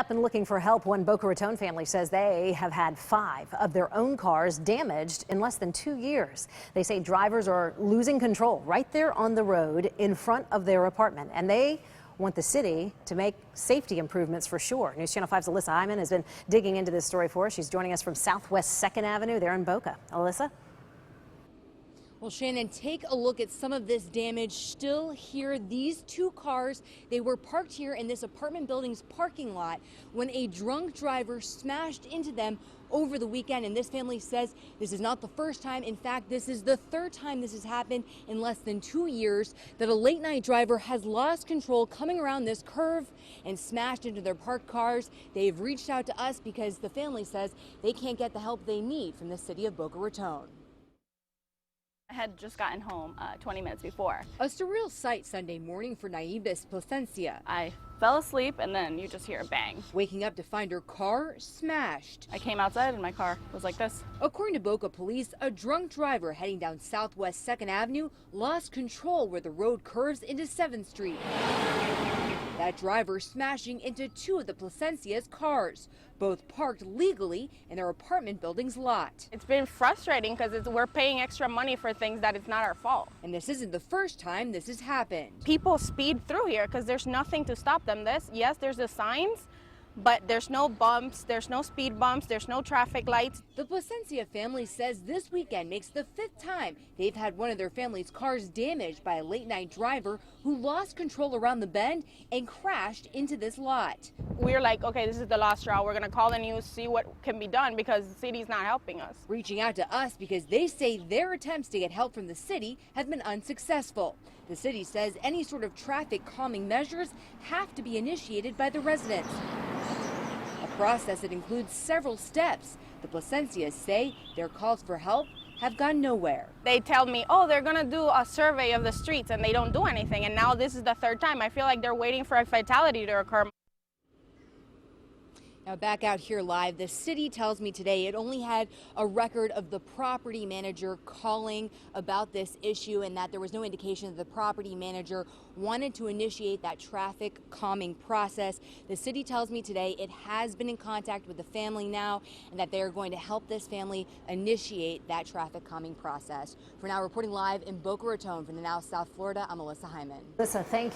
Up and looking for help. One Boca Raton family says they have had 5 of their own cars damaged in less than 2 years. They say drivers are losing control right there on the road in front of their apartment, and they want the city to make safety improvements for sure. News Channel 5's Alyssa Hyman has been digging into this story for us. She's joining us from Southwest 2nd Avenue there in Boca. Alyssa? Well, Shannon, take a look at some of this damage still here. These 2 cars, they were parked here in this apartment building's parking lot when a drunk driver smashed into them over the weekend. And this family says this is not the first time. In fact, this is the 3rd time this has happened in less than 2 years that a late night driver has lost control coming around this curve and smashed into their parked cars. They've reached out to us because the family says they can't get the help they need from the city of Boca Raton. I had just gotten home 20 minutes before. A surreal sight Sunday morning for Naibis Placencia. I fell asleep and then you just hear a bang. Waking up to find her car smashed. I came outside and my car was like this. According to Boca police, a drunk driver heading down Southwest 2nd Avenue lost control where the road curves into 7th Street. That driver smashing into 2 of the Placencia's cars, both parked legally in their apartment building's lot. It's been frustrating because we're paying extra money for things that it's not our fault. And this isn't the first time this has happened. People speed through here because there's nothing to stop them. Yes, there's the signs, but there's no bumps, there's no speed bumps, there's no traffic lights. The Placencia family says this weekend makes the 5th time they've had one of their family's cars damaged by a late night driver who lost control around the bend and crashed into this lot. We're like, okay, this is the last straw. We're going to call the news, see what can be done because the city's not helping us. Reaching out to us because they say their attempts to get help from the city have been unsuccessful. The city says any sort of traffic calming measures have to be initiated by the residents. A process that includes several steps. The Placencias say their calls for help have gone nowhere. They tell me, oh, they're going to do a survey of the streets and they don't do anything. And now this is the 3rd time. I feel like they're waiting for a fatality to occur. Now back out here live, the city tells me today it only had a record of the property manager calling about this issue and that there was no indication that the property manager wanted to initiate that traffic calming process. The city tells me today it has been in contact with the family now and that they are going to help this family initiate that traffic calming process. For now, reporting live in Boca Raton from the Now South Florida, I'm Alyssa Hyman. Alyssa, thank you.